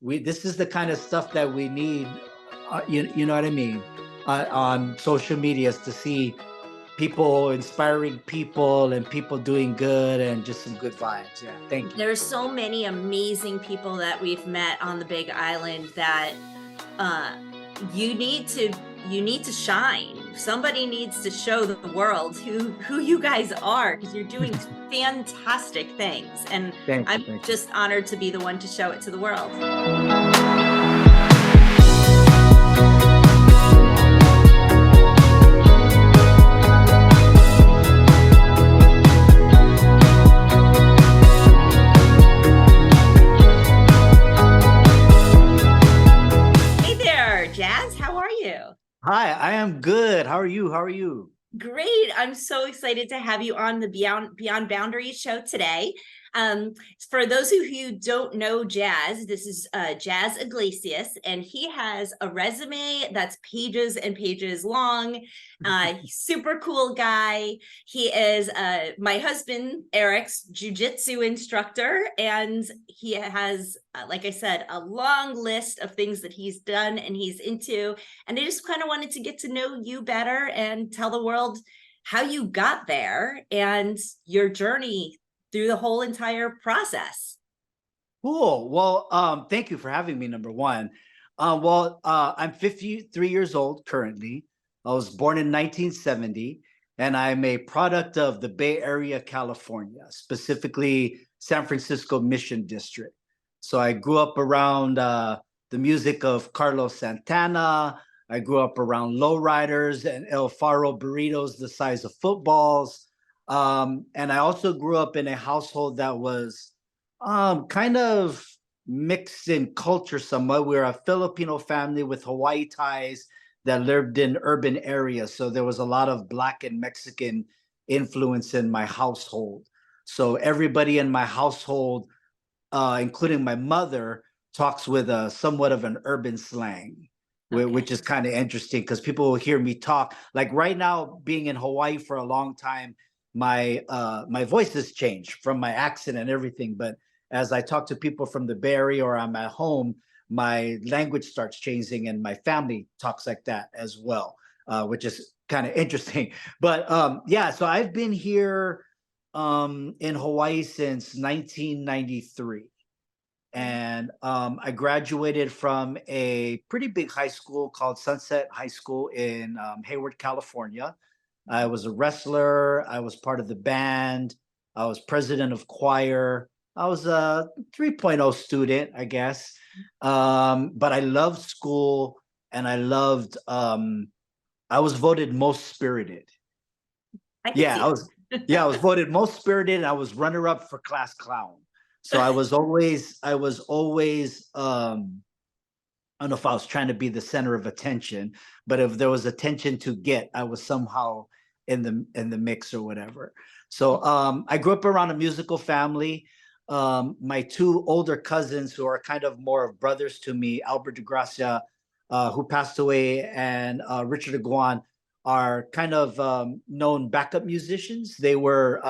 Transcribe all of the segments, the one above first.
this is the kind of stuff that we need. You know what I mean? On social medias to see people inspiring people and people doing good and just some good vibes. Yeah, thank you. There's so many amazing people that we've met on the Big Island that uh you need to you need to shine. Somebody needs to show the world who you guys are, because you're doing fantastic things, and Thank you, I'm thank you. just honored to be the one to show it to the world. Hey there, Jazz, how are you? Hi, I am good. How are you? How are you? Great. I'm so excited to have you on the Beyond Boundaries show today. Um, for those of you who don't know Jazz, this is Jaz Yglesias, and he has a resume that's pages and pages long. He's super cool guy. He is my husband Eric's jujitsu instructor, and he has, like I said, a long list of things that he's done and he's into. And I just kind of wanted to get to know you better and tell the world how you got there and your journey through the whole entire process. Cool. Well, thank you for having me, number one. I'm 53 years old currently. I was born in 1970, and I'm a product of the Bay Area, California, specifically San Francisco Mission District. So I grew up around the music of Carlos Santana. I grew up around lowriders and El Faro burritos the size of footballs. And I also grew up in a household that was kind of mixed in culture somewhat. We're a Filipino family with Hawaii ties that lived in urban areas. So there was a lot of Black and Mexican influence in my household. So everybody in my household, including my mother, talks with a somewhat of an urban slang, which Okay. is kind of interesting because people will hear me talk. Like right now, being in Hawaii for a long time, my voice has changed from my accent and everything. But as I talk to people from the Bay Area or I'm at home, my language starts changing, and my family talks like that as well, which is kind of interesting. But yeah, so I've been here in Hawaii since 1993. And I graduated from a pretty big high school called Sunset High School in Hayward, California. I was a wrestler. I was part of the band. I was president of choir. I was a 3.0 student, I guess. But I loved school, and I was voted most spirited. I can Yeah, see I that. was voted most spirited, and I was runner up for class clown. So I was always I don't know if I was trying to be the center of attention, but if there was attention to get, I was somehow in the mix or whatever. So I grew up around a musical family. My two older cousins, who are kind of more of brothers to me, Albert DeGracia, who passed away, and Richard Aguan, are kind of known backup musicians. They were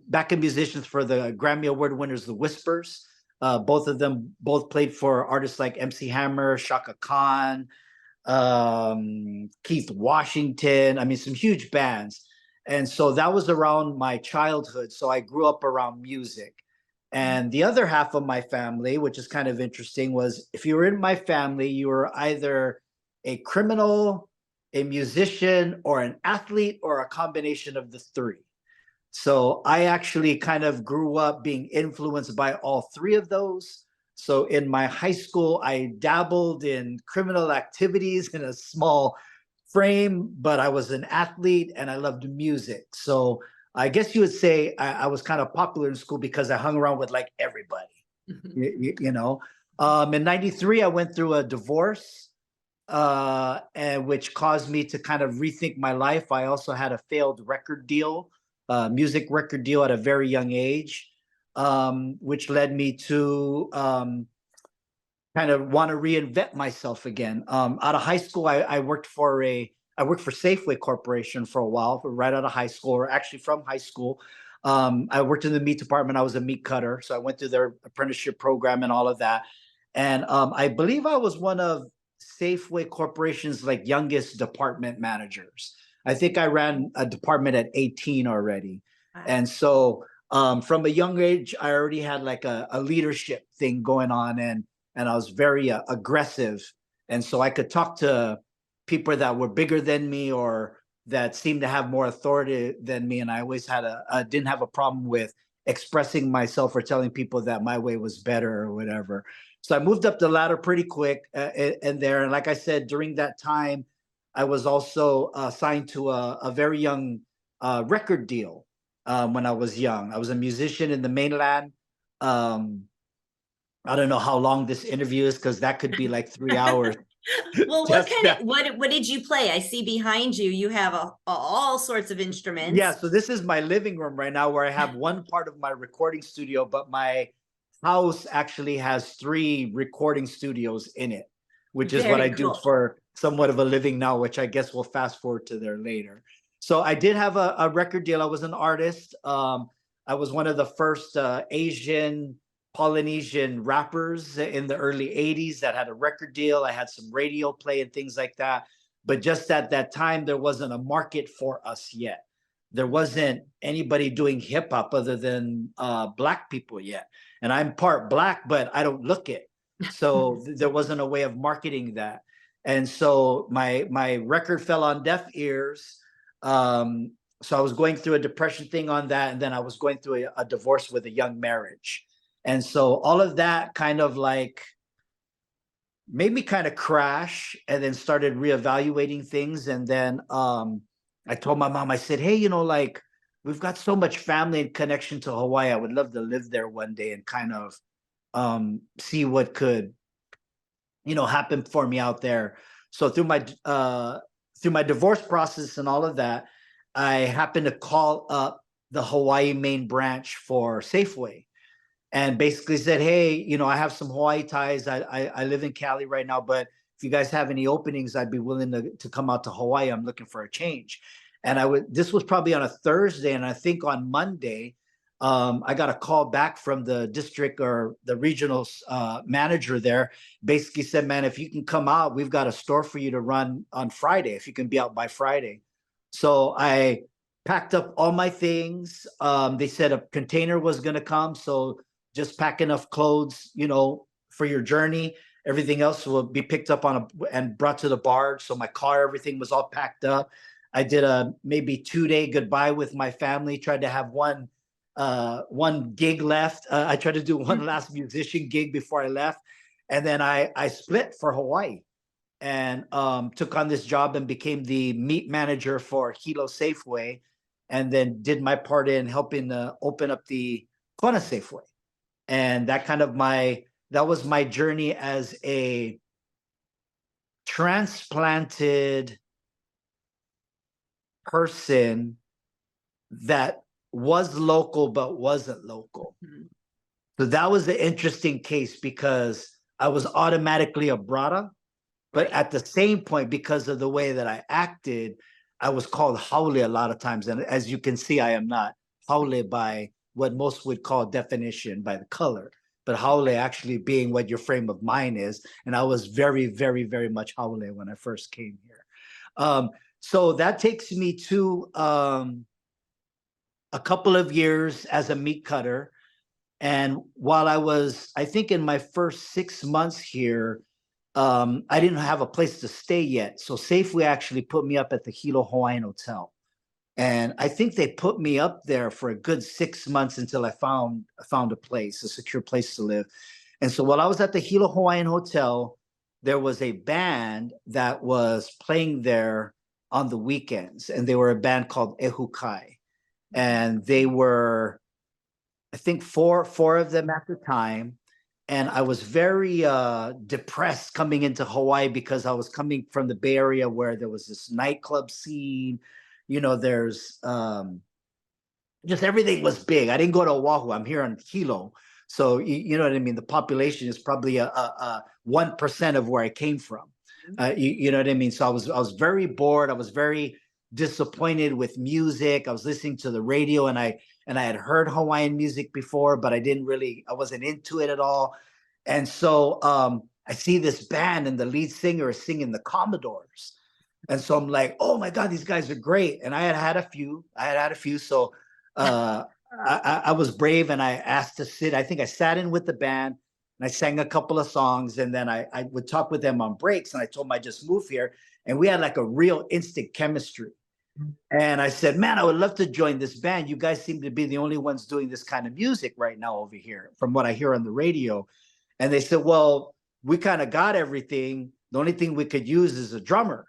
backup musicians for the Grammy Award winners, the Whispers. Both of them both played for artists like MC Hammer, Shaka Khan, Keith Washington. I mean, some huge bands. And so that was around my childhood. So I grew up around music. And the other half of my family, which is kind of interesting, was if you were in my family, you were either a criminal, a musician, or an athlete, or a combination of the three. So I actually kind of grew up being influenced by all three of those. So in my high school, I dabbled in criminal activities in a small frame, but I was an athlete and I loved music. So I guess you would say I was kind of popular in school because I hung around with like everybody, you know. In 93, I went through a divorce, and which caused me to kind of rethink my life. I also had a failed record deal, music record deal at a very young age, which led me to kind of want to reinvent myself again. Out of high school, I worked for Safeway Corporation for a while, right out of high school, or actually from high school. I worked in the meat department. I was a meat cutter, so I went through their apprenticeship program and all of that. And I believe I was one of Safeway Corporation's like youngest department managers. I think I ran a department at 18 already. Wow. And so from a young age, I already had like a leadership thing going on, and I was very aggressive. And so I could talk to people that were bigger than me or that seemed to have more authority than me. And I always had didn't have a problem with expressing myself or telling people that my way was better or whatever. So I moved up the ladder pretty quick and there. And like I said, during that time, I was also signed to a very young record deal when I was young. I was a musician in the mainland. Um, I don't know how long this interview is because that could be like 3 hours. Well, what Just kind that. of what did you play? I see behind you, you have all sorts of Yeah, instruments. so this is my living room right now where I have one part of my recording studio, but my house actually has 3 recording studios in it, which is what I Very do cool. for somewhat of a living now, which I guess we'll fast forward to there later. So I did have a record deal. I was an artist. I was one of the first Asian Polynesian rappers in the early 80s that had a record deal. I had some radio play and things like that. But just at that time, there wasn't a market for us yet. There wasn't anybody doing hip hop other than Black people yet. And I'm part Black, but I don't look it. So there wasn't a way of marketing that. And so my record fell on deaf ears. So I was going through a depression thing on that, and then I was going through a divorce with a young marriage. And so all of that kind of like made me kind of crash and then started reevaluating things. And then I told my mom, I said, hey, like we've got so much family and connection to Hawaii. I would love to live there one day and kind of see what could, happen for me out there. So through my divorce process and all of that, I happened to call up the Hawaii main branch for Safeway and basically said, hey, I have some Hawaii ties. I live in Cali right now, but if you guys have any openings, I'd be willing to come out to Hawaii. I'm looking for a change. And this was probably on a Thursday. And I think on Monday, I got a call back from the district or the regional manager there. Basically said, man, if you can come out, we've got a store for you to run on Friday, if you can be out by Friday. So I packed up all my things. They said a container was going to come. So just pack enough clothes, for your journey. Everything else will be picked up and brought to the barge. So my car, everything was all packed up. I did a maybe 2-day goodbye with my family. Tried to have one gig left. I tried to do one last musician gig before I left, and then I split for Hawaii and took on this job and became the meat manager for Hilo Safeway, and then did my part in helping open up the Kona Safeway. And that was my journey as a transplanted person that was local but wasn't local. Mhm. So that was the interesting case because I was automatically a brada, but Right. at the same point, because of the way that I acted, I was called haole a lot of times. And as you can see, I am not haole by what most would call definition by the color, but haole actually being what your frame of mind is. And I was very, very, very much haole when I first came here. So that takes me to a couple of years as a meat cutter. And while I was, I think in my first 6 months here, I didn't have a place to stay yet. So Safeway actually put me up at the Hilo Hawaiian Hotel. And I think they put me up there for a good 6 months until I found a place, a secure place to live. And so while I was at the Hilo Hawaiian Hotel, there was a band that was playing there on the weekends. And they were a band called Ehukai. And they were, I think four of them at the time. And I was very depressed coming into Hawaii because I was coming from the Bay Area where there was this nightclub scene. There's just everything was big. I didn't go to Oahu. I'm here on Hilo. So you know what I mean? The population is probably a 1% of where I came from. You know what I mean? So I was very bored. I was very disappointed with music. I was listening to the radio and I had heard Hawaiian music before, but I wasn't into it at all. And so I see this band and the lead singer is singing the Commodores. And so I'm like, oh my God, these guys are great. And I had a few. So I was brave and I asked to sit. I think I sat in with the band and I sang a couple of songs. And then I would talk with them on breaks. And I told them I just moved here. And we had like a real instant chemistry. And I said, man, I would love to join this band. You guys seem to be the only ones doing this kind of music right now over here, from what I hear on the radio. And they said, well, we kind of got everything. The only thing we could use is a drummer.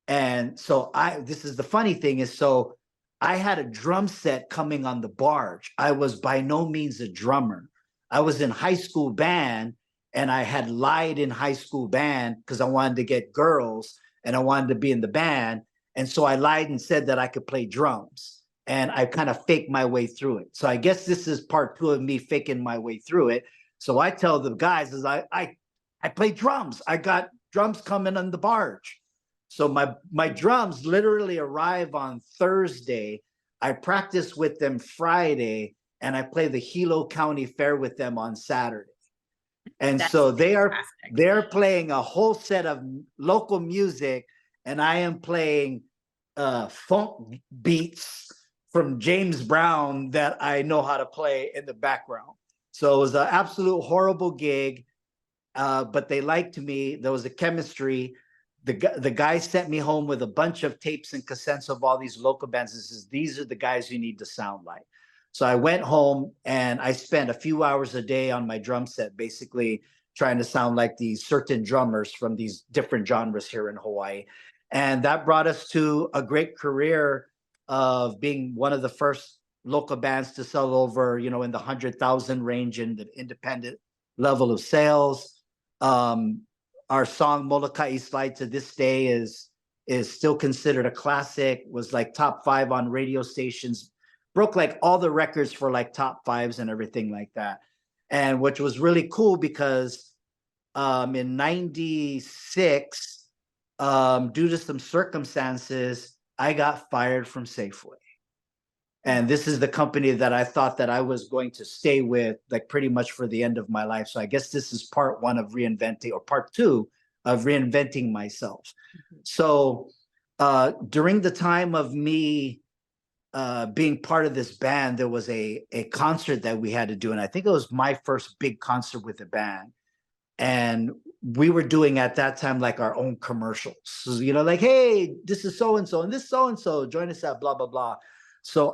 And so this is the funny thing is, so I had a drum set coming on the barge. I was by no means a drummer. I was in high school band and I had lied in high school band because I wanted to get girls and I wanted to be in the band. And so I lied and said that I could play drums and I kind of faked my way through it. So I guess this is part 2 of me faking my way through it. So I tell the guys is I play drums. I got drums coming on the barge. So my drums literally arrive on Thursday. I practice with them Friday and I play the Hilo County Fair with them on Saturday. And That's so fantastic. they're playing a whole set of local music and I am playing funk beats from James Brown that I know how to play in the background. So it was an absolute horrible gig, but they liked me. There was a chemistry. The guy sent me home with a bunch of tapes and cassettes of all these local bands. He says, these are the guys you need to sound like. So I went home and I spent a few hours a day on my drum set, basically trying to sound like these certain drummers from these different genres here in Hawaii. And that brought us to a great career of being one of the first local bands to sell over, in the 100,000 range in the independent level of sales. Our song Molokai Slide to this day is still considered a classic, was like top 5 on radio stations, broke like all the records for like top 5s and everything like that. And which was really cool because in 96, due to some circumstances, I got fired from Safeway. And this is the company that I thought that I was going to stay with like pretty much for the end of my life. So I guess this is part 1 of reinventing, or part 2 of reinventing myself. So during the time of me being part of this band, there was a concert that we had to do. And I think it was my first big concert with the band. And we were doing at that time like our own commercials, so, like, hey, this is so-and-so and this so-and-so, join us at blah, blah, blah. So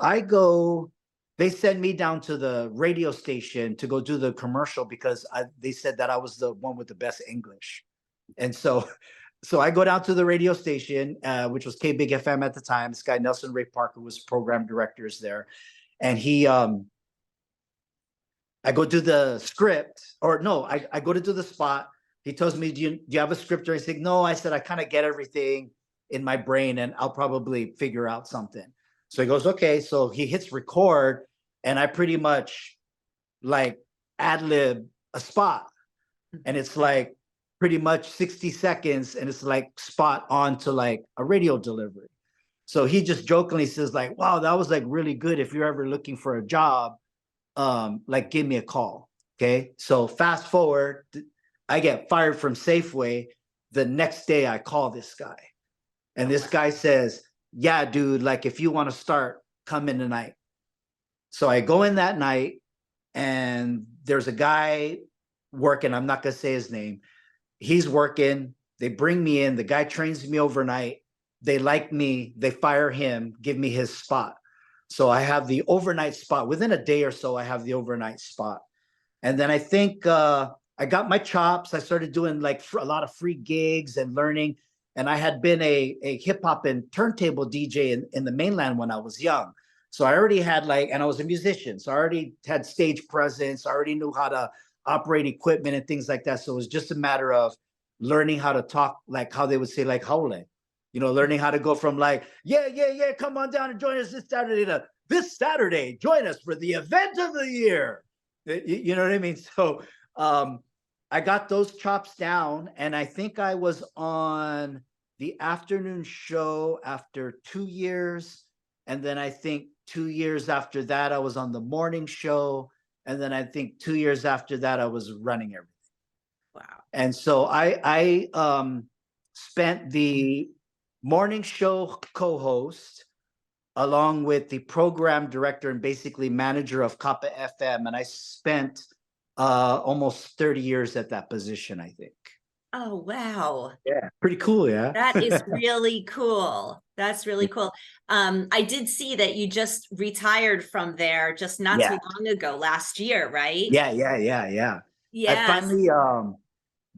they sent me down to the radio station to go do the commercial because they said that I was the one with the best English. And so I go down to the radio station, which was K Big FM at the time. This guy, Nelson Ray Parker, was program directors there. And I go do the script, or no, I go to do the spot. He tells me, do you have a script? Or I said, no. I said, I kind of get everything in my brain and I'll probably figure out something. So he goes, okay. So he hits record and I pretty much like ad-lib a spot. And it's like pretty much 60 seconds and it's like spot on to like a radio delivery. So he just jokingly says like, wow, that was like really good. If you're ever looking for a job, like give me a call. Okay. So fast forward, I get fired from Safeway. The next day I call this guy and this guy says, yeah, dude, like if you want to start, come in tonight. So I go in that night and there's a guy working. I'm not going to say his name. He's working. They bring me in. The guy trains me overnight. They like me. They fire him, give me his spot. So I have the overnight spot. Within a day or so, I have the overnight spot. And then I think I got my chops. I started doing like a lot of free gigs and learning. And I had been a hip hop and turntable DJ in the mainland when I was young. So I already had and I was a musician. So I already had stage presence. I already knew how to operate equipment and things like that. So it was just a matter of learning how to talk, like how they would say, like, haole. Learning how to go from like, yeah, come on down and join us this Saturday to this Saturday, join us for the event of the year. You know what I mean? So I got those chops down and I think I was on the afternoon show after 2 years. And then I think 2 years after that, I was on the morning show. And then I think 2 years after that, I was running everything. And so I spent the morning show co-host along with the program director and basically manager of Kappa FM, and I spent almost 30 years at that position, I think. Oh, wow. Yeah, pretty cool, yeah. That is really cool. That's really cool. I did see that you just retired from there just not Yeah, too long ago, last year, right? yeah. I Yes. finally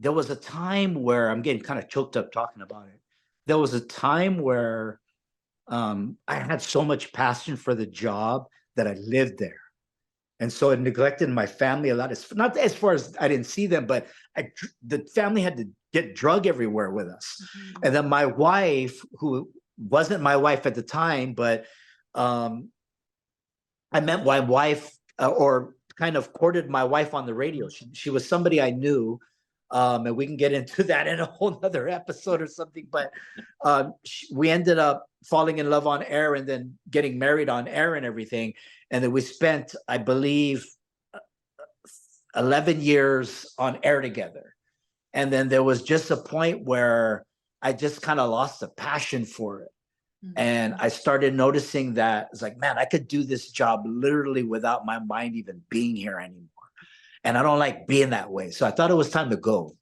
there was a time where I'm getting kind of choked up talking about it. There was a time where I had so much passion for the job that I lived there. And so it neglected my family a lot. It's not as far as I didn't see them, but the family had to get drug everywhere with us. Mhm. And then my wife, who wasn't my wife at the time, but um, I met my wife or kind of courted my wife on the radio. She was somebody I knew. And we can get into that in a whole nother episode or something. But we ended up falling in love on air and then getting married on air and everything. And then we spent, I believe, 11 years on air together. And then there was just a point where I just kind of lost the passion for it. And I started noticing that it's like, man, I could do this job literally without my mind even being here anymore. And I don't like being that way. So I thought it was time to go.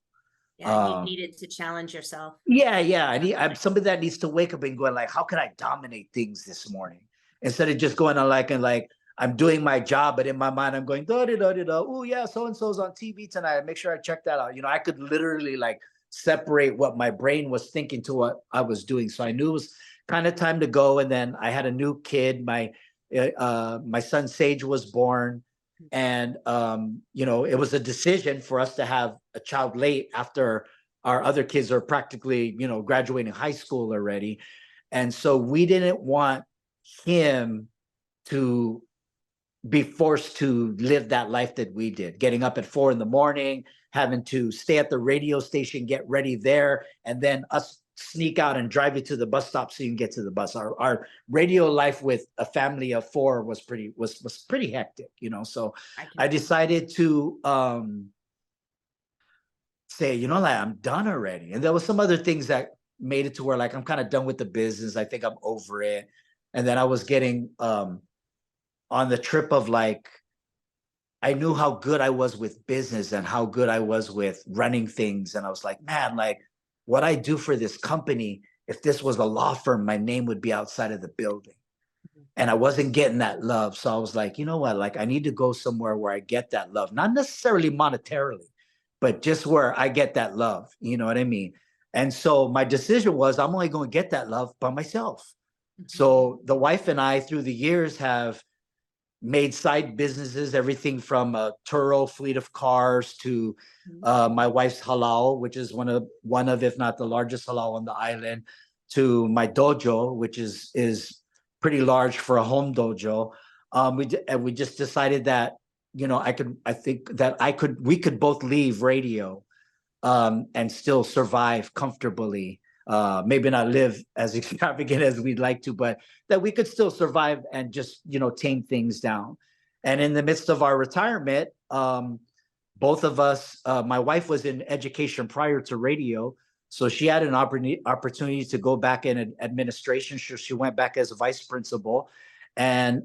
Yeah, you needed to challenge yourself. Yeah. I'm somebody that needs to wake up and going like, how can I dominate things this morning? Instead of just going on like I'm doing my job, but in my mind I'm going, da. Oh yeah, so-and-so's on TV tonight. Make sure I check that out. I could literally like separate what my brain was thinking to what I was doing. So I knew it was kind of time to go. And then I had a new kid. My son Sage was born. And it was a decision for us to have a child late after our other kids are practically, graduating high school already. And so we didn't want him to be forced to live that life that we did, getting up at 4 a.m, having to stay at the radio station, get ready there, and then us sneak out and drive you to the bus stop so you can get to the bus. Our radio life with a family of 4 was pretty hectic, So I decided to say, like I'm done already. And there was some other things that made it to where like I'm kind of done with the business. I think I'm over it. And then I was getting on the trip of like, I knew how good I was with business and how good I was with running things. And I was like, man, like what I do for this company, if this was a law firm, my name would be outside of the building. And I wasn't getting that love. So I was like, you know what? Like I need to go somewhere where I get that love, not necessarily monetarily, but just where I get that love. You know what I mean? And so my decision was I'm only going to get that love by myself. So the wife and I, through the years, have made side businesses, everything from a Turo fleet of cars to my wife's halal, which is one of, if not the largest halal on the island, to my dojo, which is pretty large for a home dojo. We just decided that, we could both leave radio and still survive comfortably. Maybe not live as extravagant as we'd like to, but that we could still survive and just, tame things down. And in the midst of our retirement, both of us, my wife was in education prior to radio. So she had an opportunity to go back in administration. She went back as a vice principal. And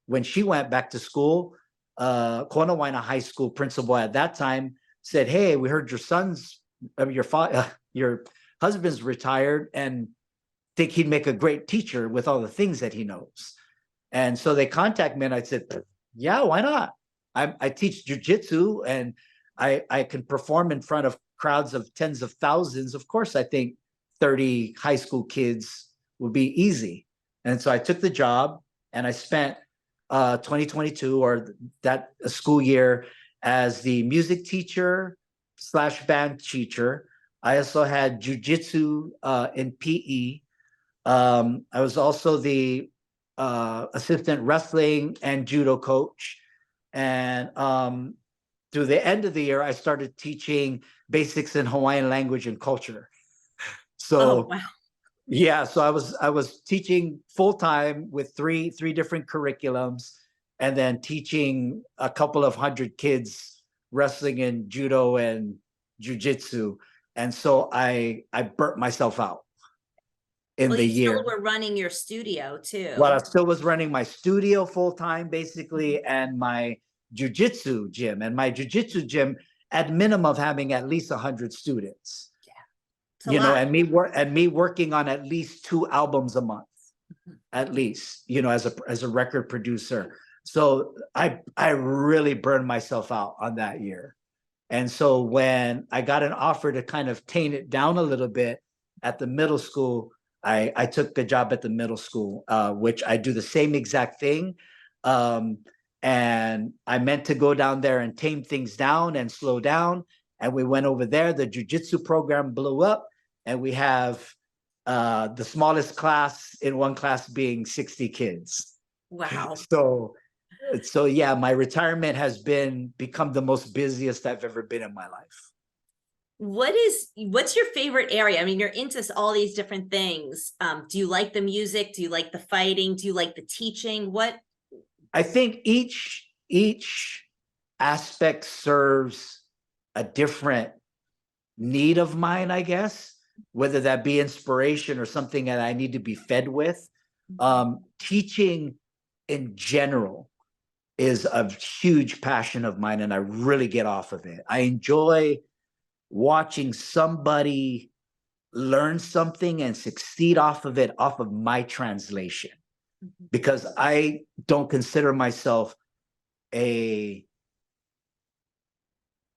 when she went back to school, Konawaina High School principal at that time said, hey, we heard your husband's retired and think he'd make a great teacher with all the things that he knows. And so they contacted me and I said, yeah, why not? I teach jujitsu and I can perform in front of crowds of tens of thousands. Of course, I think 30 high school kids would be easy. And so I took the job and I spent 2022 or that school year as the music teacher / band teacher. I also had jujitsu in PE. I was also the assistant wrestling and judo coach. And through the end of the year, I started teaching basics in Hawaiian language and culture. So, oh, wow. Yeah, so I was teaching full time with three different curriculums, and then teaching a couple of hundred kids wrestling and judo and jujitsu. And so I burnt myself out in Well, the you year. still were running your studio While I too. still was running my studio full time, basically, and my jujitsu gym. And my jujitsu gym, at minimum, of having at least 100 students. It's a lot. And me working on at least 2 albums a month, at least, as a record producer. So I really burned myself out on that year. And so when I got an offer to kind of tame it down a little bit at the middle school, I took the job at the middle school, which I do the same exact thing. And I meant to go down there and tame things down and slow down. And we went over there. The jujitsu program blew up, and we have the smallest class in one class being 60 kids. Wow. So yeah, my retirement has become the most busiest I've ever been in my life. What's your favorite area? I mean, you're into all these different things. Do you like the music? Do you like the fighting? Do you like the teaching? What? I think each aspect serves a different need of mine, I guess, whether that be inspiration or something that I need to be fed with. Teaching in general is a huge passion of mine, and I really get off of it. I enjoy watching somebody learn something and succeed off of it, off of my translation, because I don't consider myself a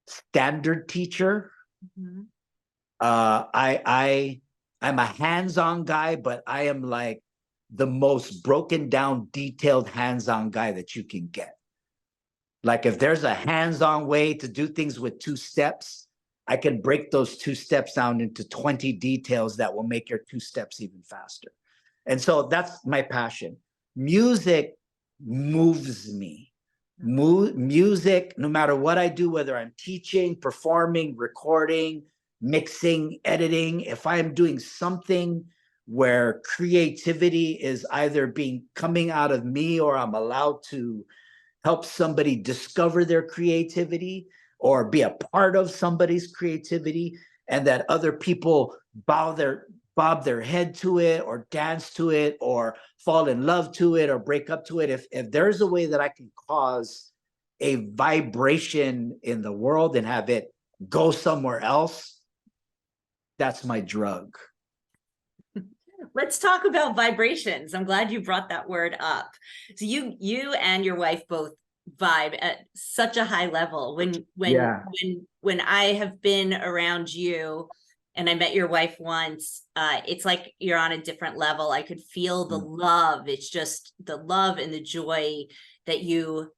standard teacher. I'm a hands-on guy, but I am like the most broken down, detailed hands-on guy that you can get. Like if there's a hands-on way to do things with 2 steps, I can break those 2 steps down into 20 details that will make your 2 steps even faster. And so that's my passion. Music moves me. Music, no matter what I do, whether I'm teaching, performing, recording, mixing, editing, if I'm doing something where creativity is either coming out of me, or I'm allowed to help somebody discover their creativity or be a part of somebody's creativity, and that other people bob their head to it or dance to it or fall in love to it or break up to it. If there's a way that I can cause a vibration in the world and have it go somewhere else, that's my drug. Let's talk about vibrations. I'm glad you brought that word up. So you and your wife both vibe at such a high level. When I have been around you and I met your wife once, it's like you're on a different level. I could feel the love. It's just the love and the joy that you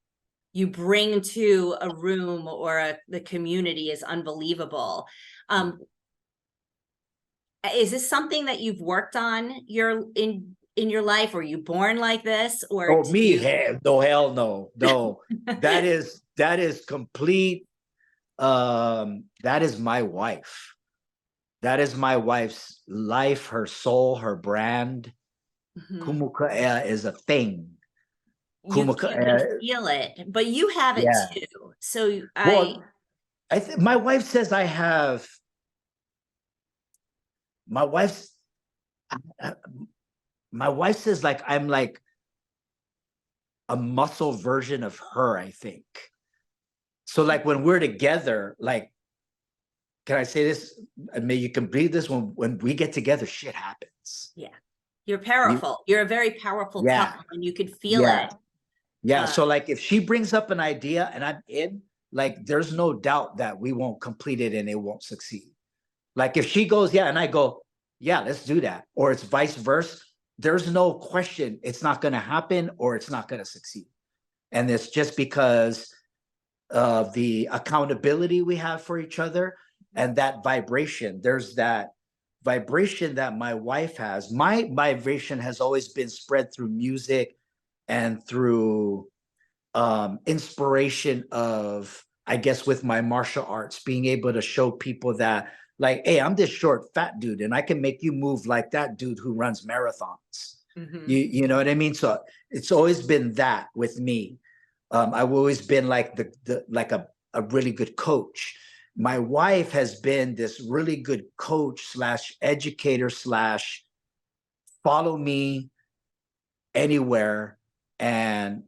bring to a room or the community is unbelievable. Is this something that you've worked on in your life? Were you born like this, or hell no. That is complete. That is my wife. That is my wife's life, her soul, her brand. Kumukaea is a thing. You can feel it, but you have it too. So I think my wife says I have. My wife says like I'm like a muscle version of her, I think. So like when we're together, like, can I say this? Maybe you can breathe this. When we get together, shit happens. Yeah. You're powerful. You're a very powerful couple, and you could feel it. Yeah. So like if she brings up an idea and I'm in, like there's no doubt that we won't complete it and it won't succeed. Like if she goes, yeah, and I go, yeah, let's do that. Or it's vice versa. There's no question it's not going to happen or it's not going to succeed. And it's just because of the accountability we have for each other and that vibration. There's that vibration that my wife has. My vibration has always been spread through music and through inspiration of, I guess, with my martial arts, being able to show people that, like, hey, I'm this short, fat dude, and I can make you move like that dude who runs marathons. You know what I mean? So it's always been that with me. I've always been like like a really good coach. my wife has been this really good coach slash educator slash follow me anywhere, and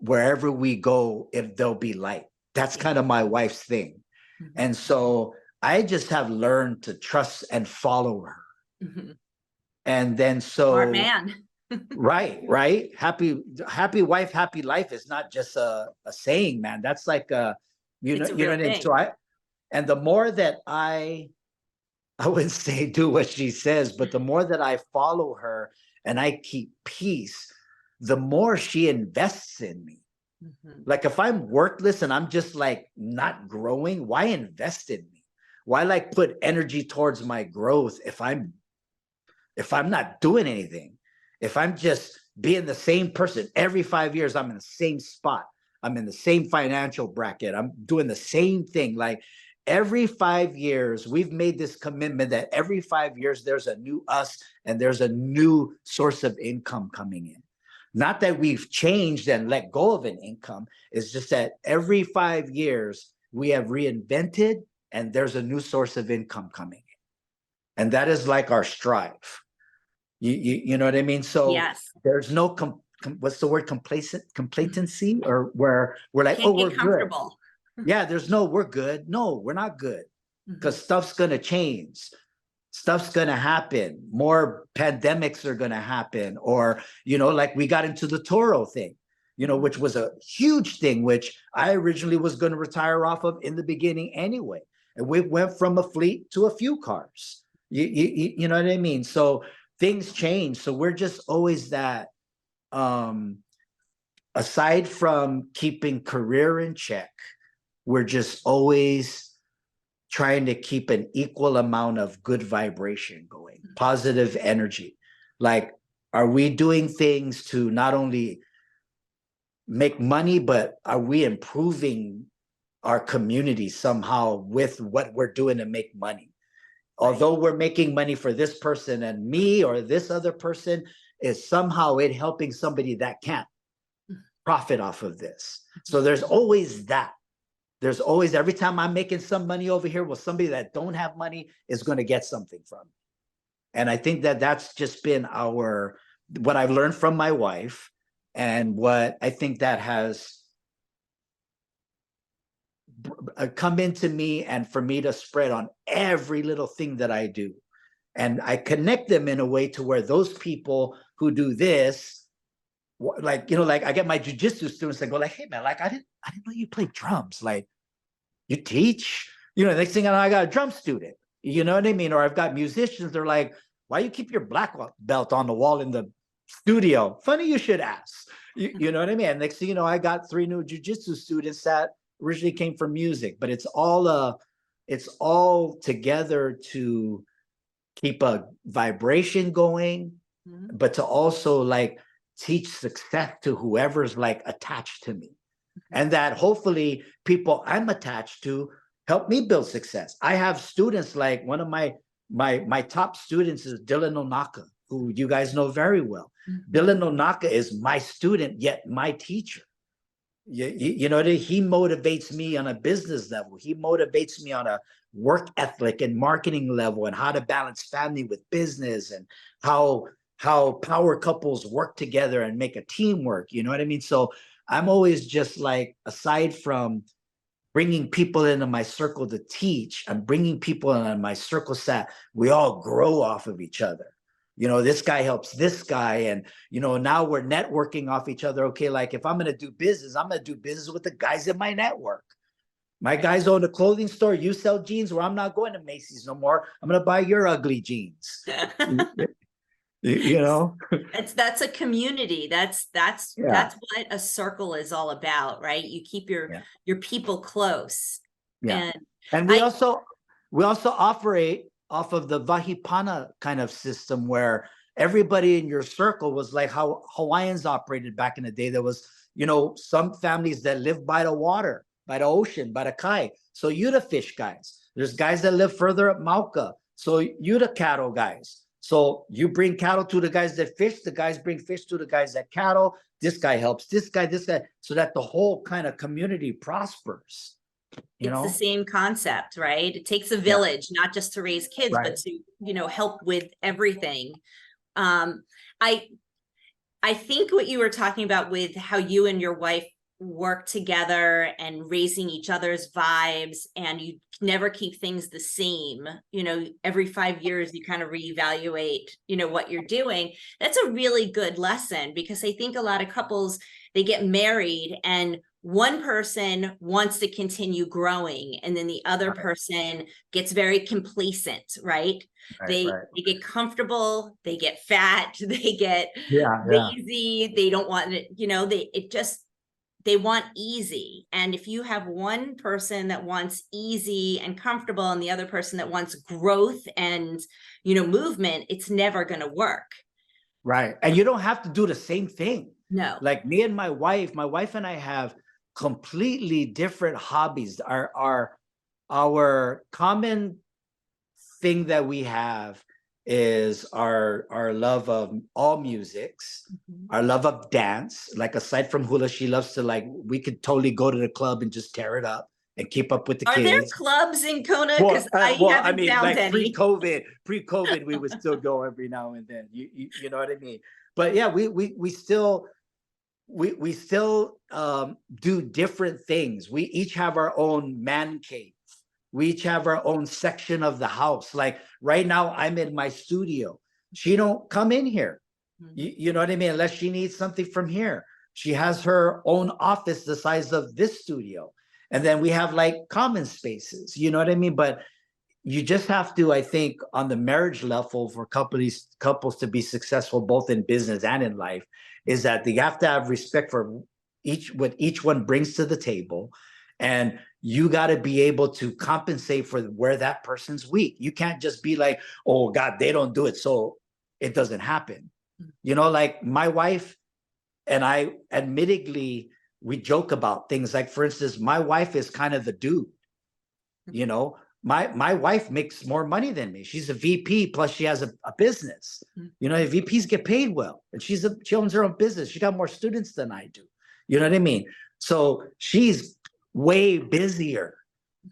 wherever we go, there'll be light. That's kind of my wife's thing. Mhm. And so I just have learned to trust and follow her. Mhm. And then Smart so man. right. Happy wife, happy life is not just a saying, man. That's like It's a you know real what I mean? thing. So and the more that I wouldn't say do what she says, but the more that I follow her and I keep peace, the more she invests in me. Mhm. Like if I'm worthless and I'm just like not growing, why invest in me? Why like put energy towards my growth if I'm not doing anything? If I'm just being the same person every 5 years, I'm in the same spot. I'm in the same financial bracket. I'm doing the same thing. Like every 5 years, we've made this commitment that every 5 years, there's a new us and there's a new source of income coming in. Not that we've changed and let go of an income. It's just that every 5 years, we have reinvented and there's a new source of income coming in. And that is like our strive. You know what I mean? So Yes. there's no what's the word, complacency, or where we're like, oh, Can't we're get good. comfortable. Yeah, there's no we're good. No, we're not good, because Mhm. stuff's gonna change. Stuff's gonna happen. More pandemics are gonna happen, or like we got into the Toro thing, which was a huge thing, which I originally was going to retire off of in the beginning anyway. And we went from a fleet to a few cars. You know what I mean? So things change. So we're just always that, aside from keeping career in check, we're just always trying to keep an equal amount of good vibration going, positive energy. Like, are we doing things to not only make money, but are we improving our community somehow with what we're doing to make money? Although we're making money for this person and me or this other person, is somehow it helping somebody that can't profit off of this. So there's always that. There's always, every time I'm making some money over here, well, somebody that don't have money is going to get something from it. And I think that that's just been what I've learned from my wife, and what I think that has come into me, and for me to spread on every little thing that I do. And I connect them in a way to where those people who do this, like, like I get my jujitsu students that go like, hey man, like I didn't know you played drums. Like, you teach? Next thing I know, I got a drum student. You know what I mean? Or I've got musicians, they're like, why you keep your black belt on the wall in the studio? Funny you should ask. You know what I mean? And next thing you know, I got 3 new jujitsu students that originally came from music. But it's all together to keep a vibration going, Mhm. but to also like teach success to whoever's like attached to me. And that hopefully people I'm attached to help me build success. I have students, like one of my top students is Dylan Onaka, who you guys know very well. Mhm. Dylan Onaka is my student, yet my teacher. You know, he motivates me on a business level. He motivates me on a work ethic and marketing level, and how to balance family with business, and how power couples work together and make a teamwork. You know what I mean? So I'm always just like, aside from bringing people into my circle to teach, I'm bringing people into my circle so that we all grow off of each other. This guy helps this guy, and now we're networking off each other. Okay, like if I'm going to do business, I'm going to do business with the guys in my network. My guys own a clothing store. You sell jeans, where I'm not going to Macy's no more. I'm going to buy your ugly jeans. you know That's a community. That's yeah, what a circle is all about, right? You keep your yeah, your people close. yeah. And And we I also operate off of the Vahipana kind of system, where everybody in your circle was like how Hawaiians operated back in the day. There was, some families that live by the water, by the ocean, by the kai. So you the fish guys. There's guys that live further up Mauka. So you the cattle guys. So you bring cattle to the guys that fish. The guys bring fish to the guys that cattle. This guy helps this guy, so that the whole kind of community prospers. you It's the know? same concept, right? It takes a Yeah, village, not just to raise kids, right. but to, help with everything. Um, I I think what you were talking about with how you and your wife work together and raising each other's vibes, and you never keep things the same. Every 5 years you kind of reevaluate, what you're doing. That's a really good lesson, because I think a lot of couples, they get married and one person wants to continue growing, and then the other Right, person gets very complacent, right? right, they right. they get comfortable, they get fat, they get Yeah, yeah. lazy, they don't want it, they want easy. And if you have one person that wants easy and comfortable and the other person that wants growth and movement, it's never going to work. Right. And you don't have to do the same thing. No. Like me and my wife and I have completely different hobbies. Our common thing that we have is our love of all musics, Mhm. our love of dance. Like aside from hula, she loves to, like, we could totally go to the club and just tear it up and keep up with the Are there kids. clubs in Kona? Because I I haven't mean, found like any. pre-COVID, we would still go every now and then. You know what I mean? But yeah, we still do different things. We each have our own man cave. We each have our own section of the house. Like right now, I'm in my studio. She don't come in here. You know what I mean? Unless she needs something from here. She has her own office the size of this studio. And then we have like common spaces. You know what I mean? But you just have to, I think, on the marriage level, for couples to be successful both in business and in life, is that they have to have respect for what each one brings to the table, and you got to be able to compensate for where that person's weak. You can't just be like, oh God, they don't do it, so it doesn't happen. Like my wife and I, admittedly, we joke about things like, for instance, my wife is kind of the dude. you know my wife makes more money than me. She's a VP, plus she has a business. VPs get paid well, and she owns her own business. She got more students than I do. You know what I mean? So she's way busier.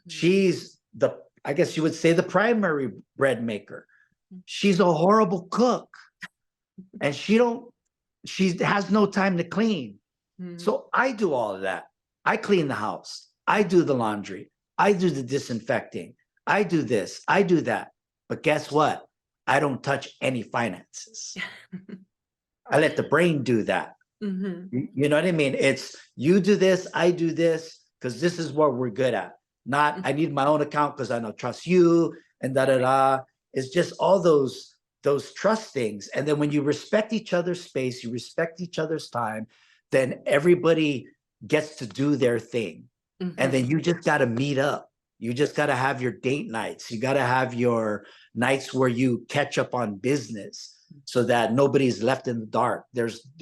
She's I guess you would say, the primary bread maker. She's a horrible cook, and she has no time to clean. So I do all of that. I clean the house. I do the laundry. I do the disinfecting. I do this. I do that. But guess what? I don't touch any finances. I let the brain do that. You know what I mean? It's you do this, I do this, because this is what we're good at. Not I need my own account because I don't trust you and da da da. It's just all those trust things. And then when you respect each other's space, you respect each other's time, then everybody gets to do their thing. And then you just got to meet up. You just got to have your date nights. You got to have your nights where you catch up on business, so that nobody's left in the dark.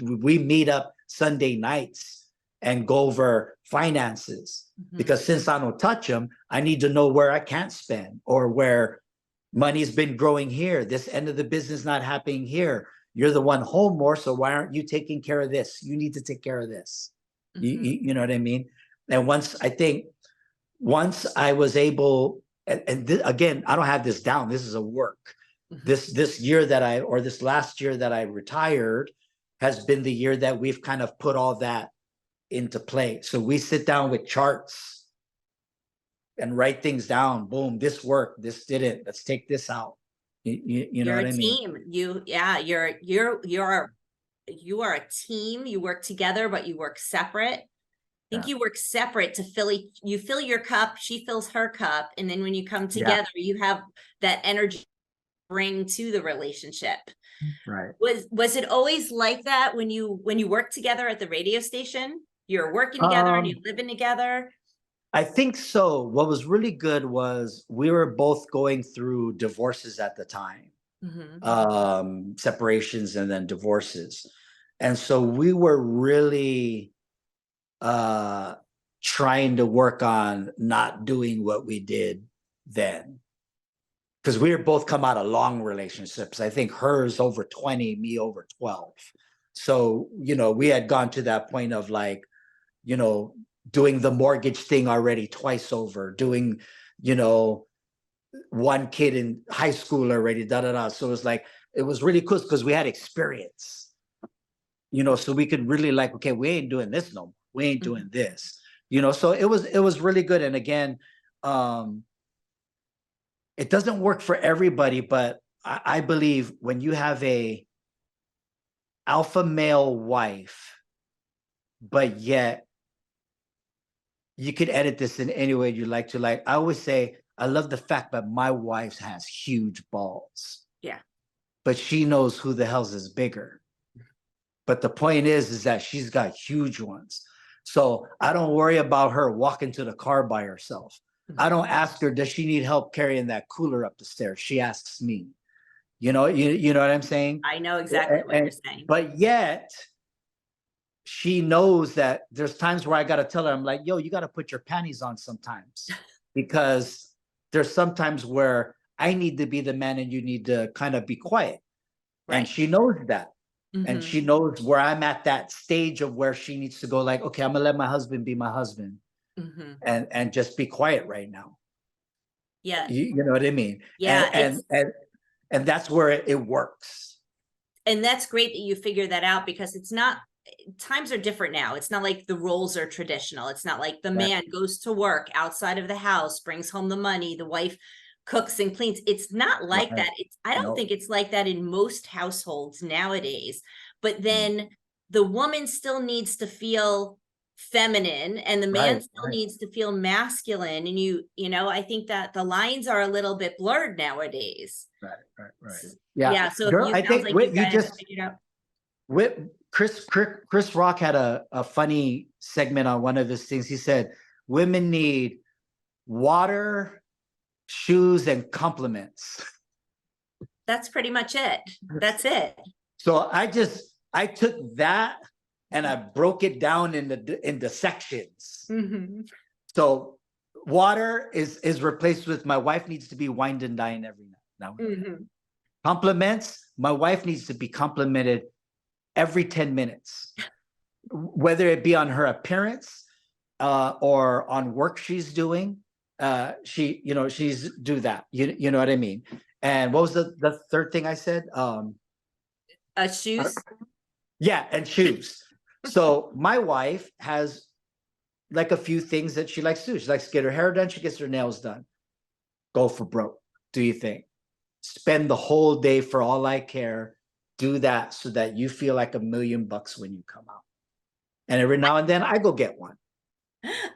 We meet up Sunday nights and go over finances, because since I don't touch them, I need to know where I can't spend, or where money's been growing here. This end of the business not happening here. You're the one home more, so why aren't you taking care of this? You need to take care of this. You know what I mean? And once I was able, again, I don't have this down. This is a work. This last year that I retired has been the year that we've kind of put all that into play. So we sit down with charts and write things down. Boom, this worked, this didn't. Let's take this out. You know You're what a I mean? team. You are a team. You work together, but you work separate. I think you work separate to you fill your cup, she fills her cup, and then when you come together, you have that energy bring to the relationship. Right. Was it always like that when you worked together at the radio station? You're working together and you're Um, living together? I think so. What was really good was we were both going through divorces at the time, separations and then divorces. And so we were really trying to work on not doing what we did then, because we were both come out of long relationships. I think hers over 20, me over 12. So we had gone to that point of, like, doing the mortgage thing already twice over, doing, you know, one kid in high school already, da da da. So it was like, it was really cool because we had experience, you know, so we could really like, okay, we ain't doing this no more. We ain't doing this, you know. So it was really good. And again, it doesn't work for everybody, but I believe when you have a alpha male wife, but yet you could edit this in any way you like to. Like I always say, I love the fact that my wife has huge balls. Yeah. But she knows who the hell's is bigger. But the point is that she's got huge ones. So I don't worry about her walking to the car by herself. I don't ask her, does she need help carrying that cooler up the stairs? She asks me. You know, you know what I'm saying? I know exactly what you're saying. But yet she knows that there's times where I got to tell her, I'm like, yo, you got to put your panties on sometimes, because there's sometimes where I need to be the man and you need to kind of be quiet. Right. And she knows that. And she knows where I'm at that stage of where she needs to go like, okay, I'm gonna let my husband be my husband and just be quiet right now. Yeah. You know what I mean? Yeah. And that's where it works. And that's great that you figure that out, because it's not, times are different now. It's not like the roles are traditional. It's not like the man goes to work outside of the house, brings home the money, the wife cooks and cleans. It's not like that. I don't think it's like that in most households nowadays. But then the woman still needs to feel feminine and the man still needs to feel masculine. And you know, I think that the lines are a little bit blurred nowadays. Right. Yeah. So Girl, I think like you just figured out. Chris Rock had a funny segment on one of his things. He said, women need water, shoes, and compliments. That's pretty much it. That's it. So I took that and I broke it down into sections. So water is replaced with my wife needs to be wined and dined every night. Now, compliments, my wife needs to be complimented every 10 minutes, whether it be on her appearance or on work she's doing. She's do that. You know what I mean? And what was the third thing I said? Shoes. Yeah, and shoes. So my wife has like a few things that she likes to do. She likes to get her hair done. She gets her nails done. Go for broke. Do you think? Spend the whole day for all I care. Do that so that you feel like $1 million when you come out. And every now and then I go get one.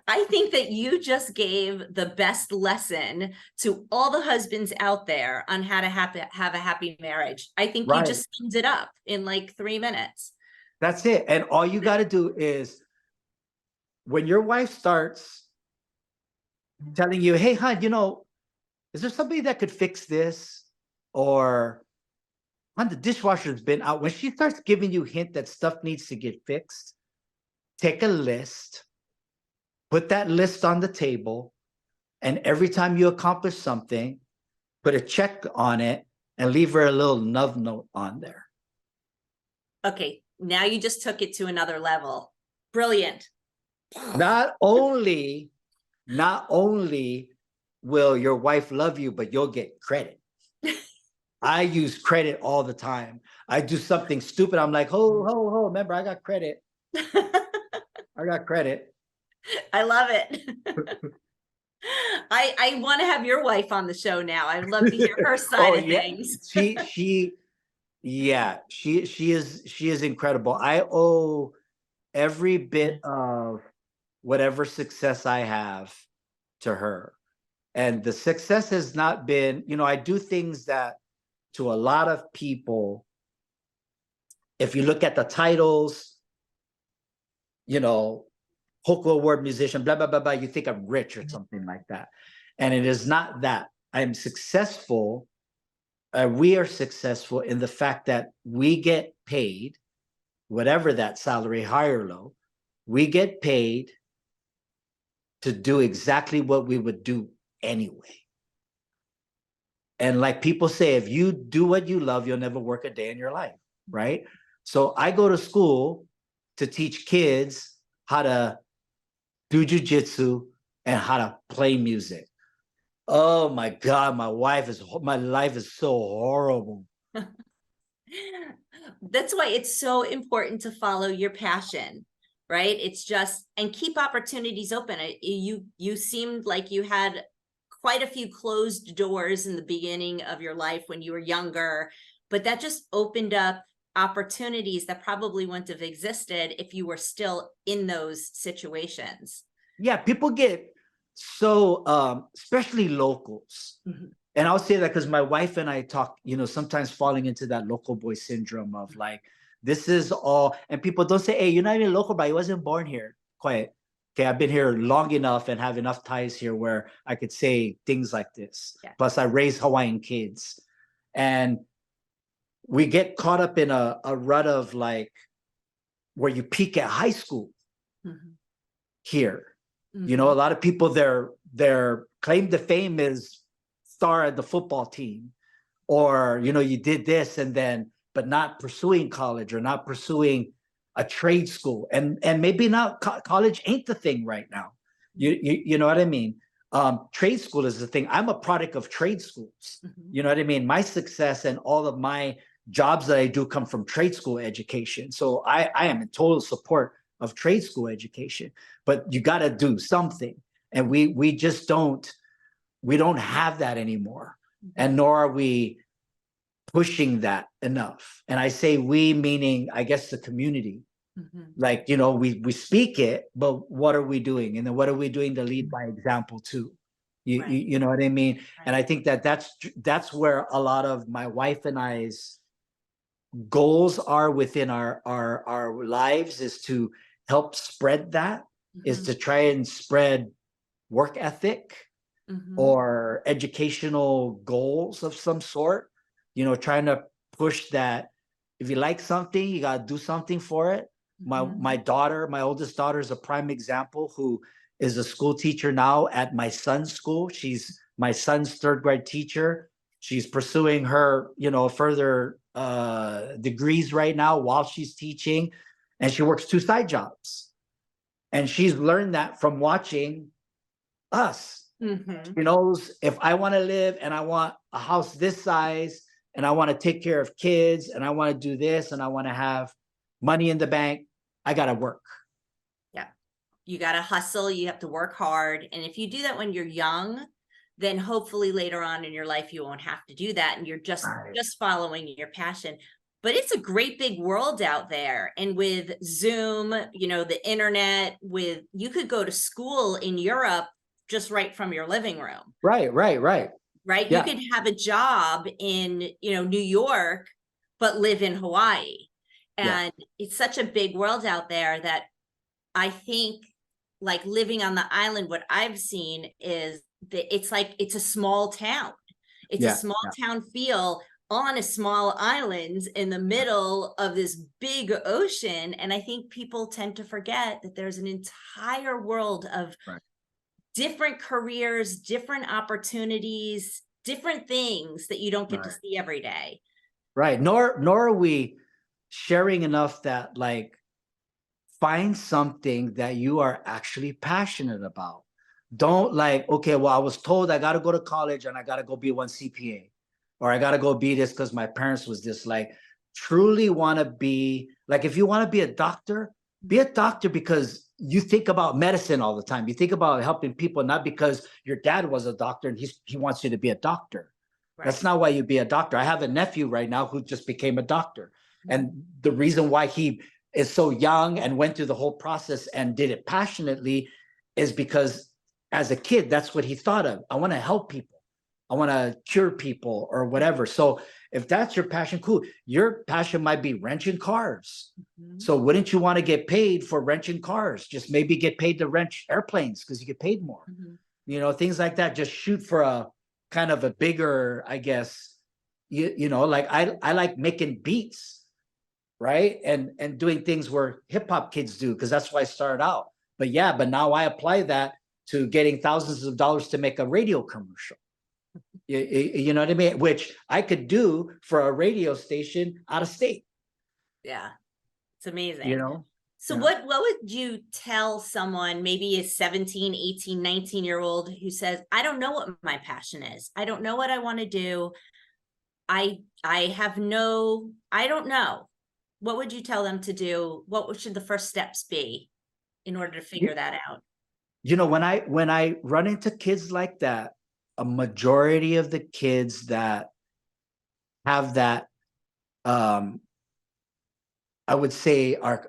I think that you just gave the best lesson to all the husbands out there on how to have a happy marriage. I think you just summed it up in like 3 minutes. That's it. And all you got to do is when your wife starts telling you, hey, hon, you know, is there somebody that could fix this? Or hon, the dishwasher's been out. When she starts giving you a hint that stuff needs to get fixed, take a list. Put that list on the table, and every time you accomplish something, put a check on it and leave her a little love note on there. Okay, now you just took it to another level. Brilliant. Not only will your wife love you, but you'll get credit. I use credit all the time. I do something stupid. I'm like, ho, remember, I got credit. I got credit. I love it. I want to have your wife on the show now. I'd love to hear her side of things. She is incredible. I owe every bit of whatever success I have to her. And the success has not been, you know, I do things that to a lot of people, if you look at the titles, you know, Hoco Award musician, blah, blah, blah, blah, you think I'm rich or something like that. And it is not that. I'm successful. We are successful in the fact that we get paid, whatever that salary, high or low, we get paid to do exactly what we would do anyway. And like people say, if you do what you love, you'll never work a day in your life, right? So I go to school to teach kids how to do jujitsu, and how to play music. Oh my God, my life is so horrible. That's why it's so important to follow your passion, right? It's just, and keep opportunities open. You seemed like you had quite a few closed doors in the beginning of your life when you were younger, but that just opened up opportunities that probably wouldn't have existed if you were still in those situations. Yeah, people get so especially locals. And I'll say that because my wife and I talk, sometimes falling into that local boy syndrome of like, this is all, and people don't say, hey, you're not even local, but I wasn't born here. Quiet. Okay, I've been here long enough and have enough ties here where I could say things like this. Yeah. Plus, I raise Hawaiian kids. And we get caught up in a rut of like, where you peak at high school here. A lot of people, their claim to fame is star at the football team, or you did this and then, but not pursuing college or not pursuing a trade school, and maybe not college ain't the thing right now. You know what I mean? Trade school is the thing. I'm a product of trade schools. You know what I mean? My success and all of my jobs that I do come from trade school education. So I am in total support of trade school education, but you got to do something. And we just don't have that anymore. And nor are we pushing that enough. And I say we, meaning, I guess, the community. Like, we speak it, but what are we doing? And then what are we doing to lead by example too? You know what I mean? Right. And I think that's where a lot of my wife and I's goals are within our lives, is to help spread that, is to try and spread work ethic or educational goals of some sort, trying to push that. If you like something, you got to do something for it. My oldest daughter is a prime example, who is a school teacher now at my son's school. She's my son's third grade teacher. She's pursuing her, further degrees right now while she's teaching, and she works 2 side jobs. And she's learned that from watching us. She knows, if I want to live and I want a house this size and I want to take care of kids and I want to do this and I want to have money in the bank, I got to work. Yeah. You got to hustle. You have to work hard. And if you do that when you're young, then hopefully later on in your life, you won't have to do that. And you're just following your passion. But it's a great big world out there. And with Zoom, the internet, you could go to school in Europe just right from your living room. Right. Yeah. You could have a job in, New York, but live in Hawaii. And it's such a big world out there that I think, like, living on the island, what I've seen is that it's a small town. It's a small town feel on a small island in the middle of this big ocean. And I think people tend to forget that there's an entire world of different careers, different opportunities, different things that you don't get to see every day. Right. Nor are we sharing enough that, like, find something that you are actually passionate about. Don't like, okay, well, I was told I got to go to college and I got to go be one CPA, or I got to go be this because my parents was this. Like, truly want to be, like, if you want to be a doctor because you think about medicine all the time. You think about helping people, not because your dad was a doctor and he wants you to be a doctor. That's not why you be a doctor. I have a nephew right now who just became a doctor. And the reason why he is so young and went through the whole process and did it passionately is because as a kid, that's what he thought of. I want to help people. I want to cure people or whatever. So if that's your passion, cool. Your passion might be wrenching cars. So wouldn't you want to get paid for wrenching cars? Just maybe get paid to wrench airplanes because you get paid more. Things like that. Just shoot for a kind of a bigger, I guess, like I like making beats, right? And doing things where hip hop kids do, because that's why I started out. But now I apply that to getting thousands of dollars to make a radio commercial. You know what I mean? Which I could do for a radio station out of state. Yeah. It's amazing. So Yeah. what would you tell someone, maybe a 17, 18, 19-year-old who says, I don't know what my passion is. I don't know what I want to do. I don't know. What would you tell them to do? What should the first steps be in order to figure that out? When I run into kids like that, a majority of the kids that have that, um, I would say, are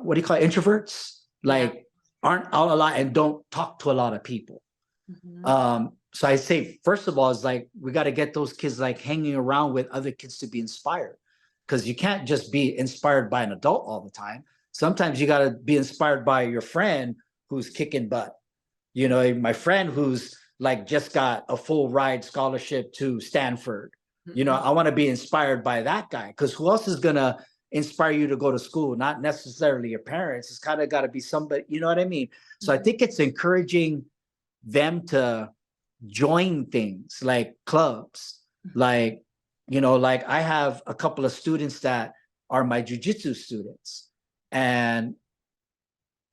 what do you call it, introverts, Yeah. like aren't out a lot and don't talk to a lot of people. Mhm. So I say, first of all, is like we got to get those kids like hanging around with other kids to be inspired, because you can't just be inspired by an adult all the time. Sometimes you got to be inspired by your friend who's kicking butt. My friend who's like just got a full ride scholarship to Stanford. Mhm. I want to be inspired by that guy, because who else is gonna inspire you to go to school? Not necessarily your parents. It's kind of got to be somebody, you know what I mean? So I Mhm. think it's encouraging them to join things like clubs, like, like I have a couple of students that are my jujitsu students and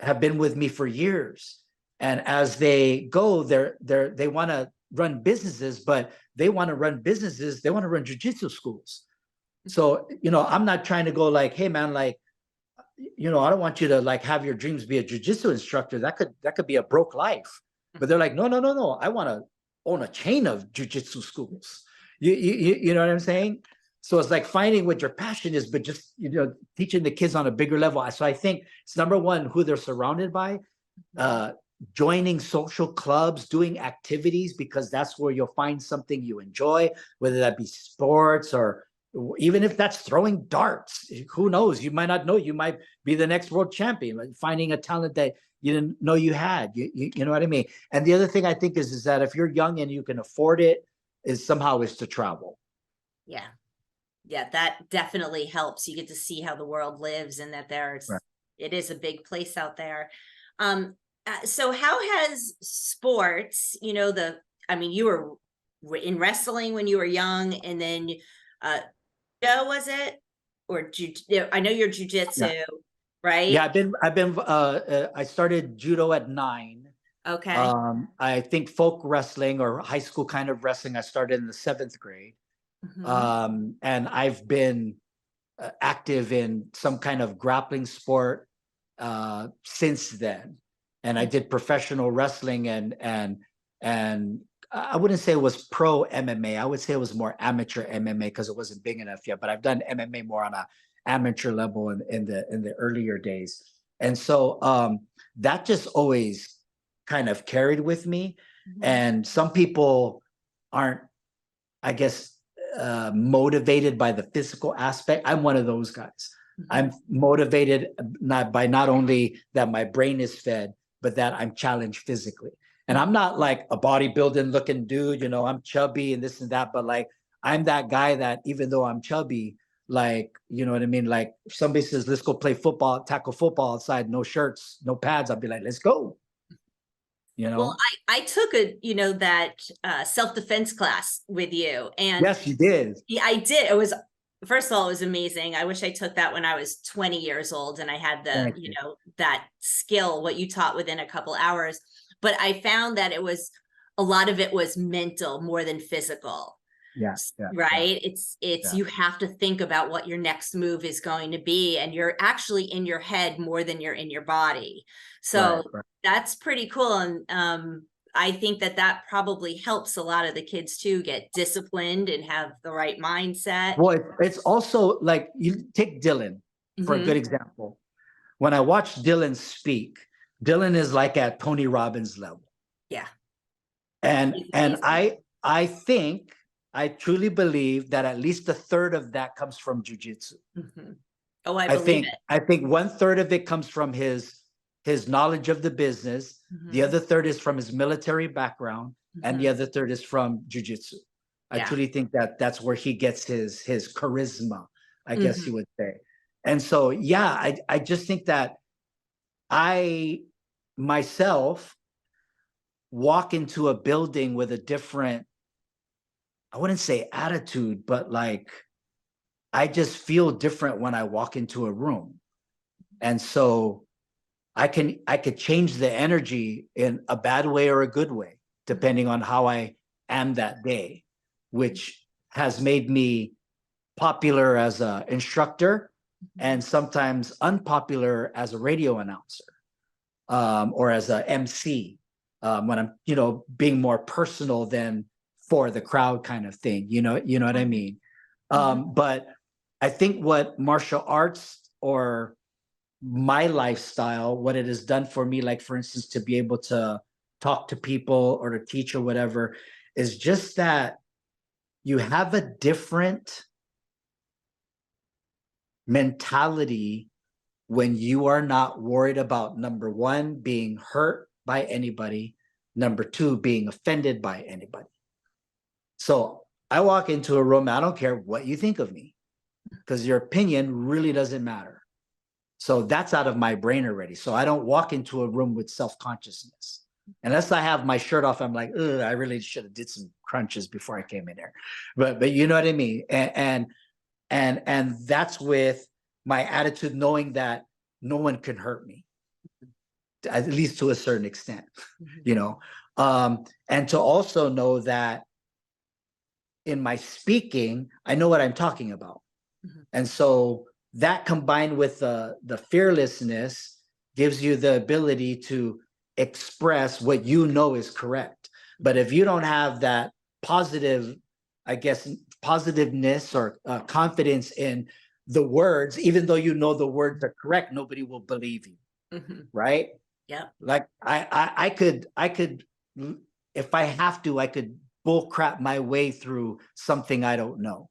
have been with me for years. And as they go, they want to run businesses, but they want to run businesses. They want to run jujitsu schools. So, I'm not trying to go like, hey man, like, I don't want you to like have your dreams be a jujitsu instructor. That could be a broke life. But they're like, no, no, no, no. I want to own a chain of jujitsu schools. You know what I'm saying? So it's like finding what your passion is, but just teaching the kids on a bigger level. So I think it's number one, who they're surrounded by, uh, joining social clubs, doing activities, because that's where you'll find something you enjoy, whether that be sports or even if that's throwing darts. Who knows? You might not know. You might be the next world champion. Like finding a talent that you didn't know you had. You know what I mean? And the other thing I think is that if you're young and you can afford it, is to travel. Yeah. Yeah, that definitely helps. You get to see how the world lives and that Right. it is a big place out there. Um, so how has sports, I mean, you were in wrestling when you were young, and then, uh, was it? Or I know you're Yeah. jujitsu, Yeah. right? I started judo at 9. Okay. I think folk wrestling or high school kind of wrestling, I started in the 7th grade. Mhm. And I've been active in some kind of grappling sport since then. And I did professional wrestling, and I wouldn't say it was pro MMA. I would say it was more amateur MMA because it wasn't big enough yet. But I've done MMA more on a amateur level in the earlier days. And so that just always kind of carried with me. Mhm. And some people aren't, I guess, motivated by the physical aspect. I'm one of those guys. Mhm. I'm motivated not only that my brain is fed, but that I'm challenged physically. And I'm not like a bodybuilding looking dude, I'm chubby and this and that, but like I'm that guy that even though I'm chubby, like, you know what I mean? Like if somebody says, let's go play football, tackle football outside, no shirts, no pads, I'll be like, let's go, you Well, know? I took that self-defense class with you, and Yes, you did. yeah, I did. It was, first of all, it was amazing. I wish I took that when I was 20 years old and I had Thank you. that skill, what you taught within a couple hours. But I found that a lot of it was mental more than physical. Yeah, yeah, yeah, Right? It's yeah. you have to think about what your next move is going to be, and you're actually in your head more than you're in your body. Right, So right. that's pretty cool. And I think that probably helps a lot of the kids to get disciplined and have the right mindset. Well, it's also like you take Dylan for a good Hmm. example. When I watch Dylan speak, Dylan is like at Tony Robbins level. Yeah, And he's and amazing. I think I truly believe that at least a third of that comes from jujitsu. Hmm. Oh, I I believe think it. I think one third of it comes from his knowledge of the business. The Hmm. other third is from his military background, and the Hmm. other third is from jujitsu. I Yeah. truly think that that's where he gets his charisma, I guess you Hmm. would say. And so, yeah, I just think that I myself walk into a building with a different, I wouldn't say attitude, but like I just feel different when I walk into a room. And so I could change the energy in a bad way or a good way, depending on how I am that day, which has made me popular as an instructor and sometimes unpopular as a radio announcer, or as a MC, when I'm, being more personal than for the crowd kind of thing. You know what I mean? But I think what martial arts or my lifestyle, what it has done for me, like for instance, to be able to talk to people or to teach or whatever, is just that you have a different mentality when you are not worried about, number one, being hurt by anybody, number two, being offended by anybody. So I walk into a room, I don't care what you think of me, because your opinion really doesn't matter. So that's out of my brain already. So I don't walk into a room with self-consciousness. Unless I have my shirt off, I'm like, ugh, I really should have did some crunches before I came in there. But you know what I mean? And that's with my attitude, knowing that no one can hurt me, at least to a certain extent, and to also know that in my speaking, I know what I'm talking about. And so that combined with the fearlessness gives you the ability to express what you know is correct. But if you don't have that positive, I guess, positiveness or confidence in the words, even though you know the words are correct, nobody will believe you. Right? Yeah. Like I could, if I have to, I could bull crap my way through something I don't know.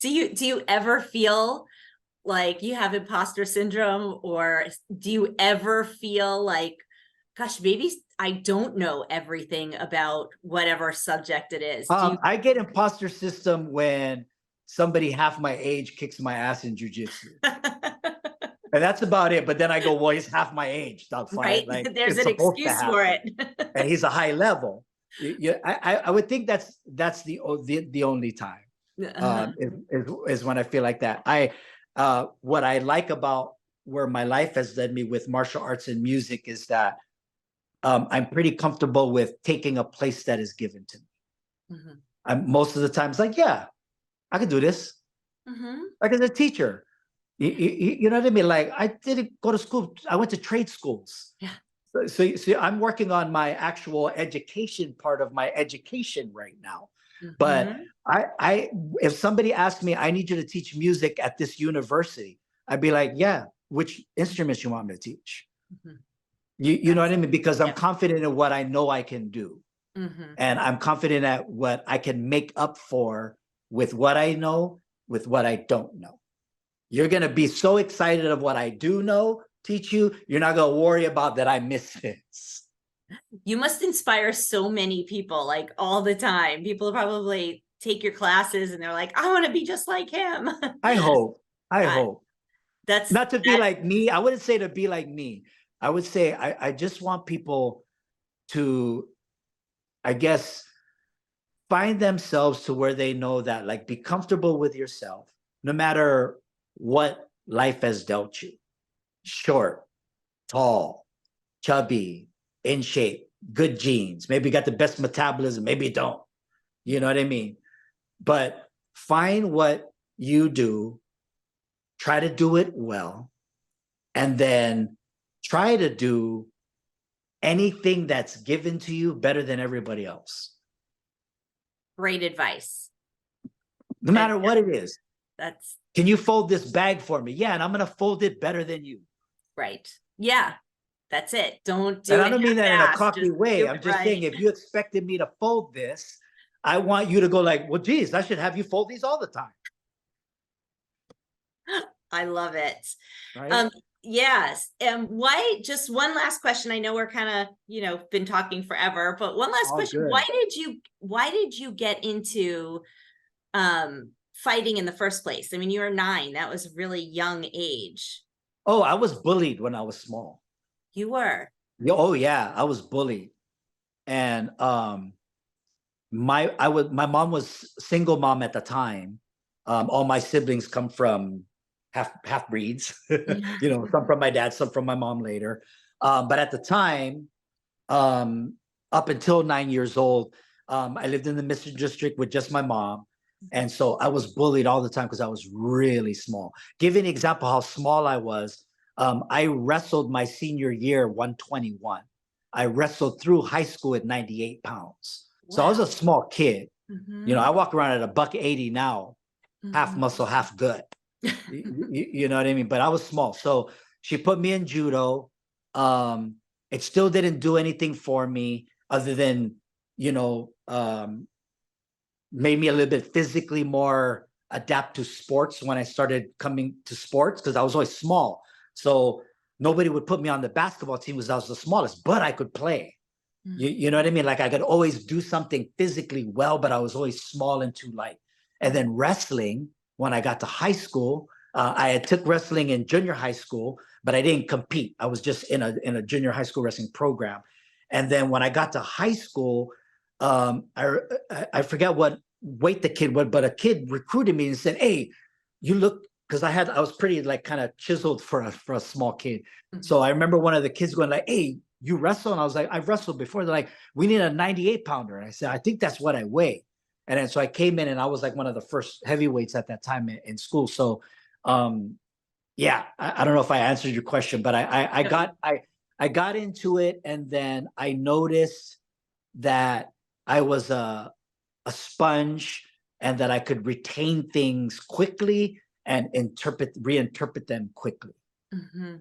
Do you ever feel like you have imposter syndrome, or do you ever feel like, gosh, maybe I don't know everything about whatever subject it is? I get imposter system when somebody half my age kicks my ass in jujitsu. And that's about it. But then I go, well, he's half my age. That's fine. Right? Like, there's it's an supposed to excuse for it. And he's a high level. I would think that's the only time is when I feel like that. What I like about where my life has led me with martial arts and music is that I'm pretty comfortable with taking a place that is given to me. I'm most of the times like, yeah, I can do this. Like as a teacher, you know what I mean? Like I didn't go to school. I went to trade schools. Yeah. So I'm working on my actual education part of my education right now. But I if somebody asked me, I need you to teach music at this university, I'd be like, yeah, which instruments you want me to teach? You know what I mean? Because I'm confident in what I know I can do. And I'm confident at what I can make up for with what I know, with what I don't know. You're going to be so excited of what I do know, teach you. You're not going to worry about that I miss this. You must inspire so many people, like all the time. People probably take your classes and they're like, I want to be just like him. I hope. That's not to be like me. I wouldn't say to be like me. I would say I just want people to, I guess, find themselves to where they know that, like, be comfortable with yourself, no matter what life has dealt you. Short, tall, chubby, in shape, good genes. Maybe you got the best metabolism, maybe you don't. You know what I mean? But find what you do, try to do it well, and then try to do anything that's given to you better than everybody else. Great advice. No matter what it is. That's. Can you fold this bag for me? Yeah, and I'm going to fold it better than you. Right. Yeah. That's it. Don't do it. And I don't mean that in a cocky way. I'm just saying, if you expected me to fold this, I want you to go like, well, geez, I should have you fold these all the time. I love it. Right? Yes. And why, just one last question. I know we're kind of, been talking forever, but one last question. Good. Why did you get into fighting in the first place? I mean, you were 9. That was a really young age. Oh, I was bullied when I was small. You were? Oh yeah, I was bullied. And my mom was single mom at the time. All my siblings come from half breeds, some from my dad, some from my mom later. But at the time, up until 9 years old, I lived in the Mission District with just my mom. And so I was bullied all the time because I was really small. Give you an example how small I was. I wrestled my senior year 121. I wrestled through high school at 98 pounds. So I was a small kid. I walk around at $180 now, half muscle, half gut. You know what I mean? But I was small. So she put me in judo. It still didn't do anything for me other than, made me a little bit physically more adapt to sports when I started coming to sports, because I was always small. So nobody would put me on the basketball team because I was the smallest, but I could play. You know what I mean? Like I could always do something physically well, but I was always small and too light. And then wrestling, when I got to high school, I had took wrestling in junior high school, but I didn't compete. I was just in a junior high school wrestling program. And then when I got to high school, I forget what weight the kid was, but a kid recruited me and said, "Hey, you look," because I was pretty like kind of chiseled for a small kid. So I remember one of the kids going like, "Hey, you wrestle?" And I was like, "I've wrestled before." They're like, "We need a 98 pounder." And I said, "I think that's what I weigh." And then so I came in and I was like one of the first heavyweights at that time in school. So yeah, I don't know if I answered your question, but I got into it, and then I noticed that I was a sponge and that I could retain things quickly and reinterpret them quickly.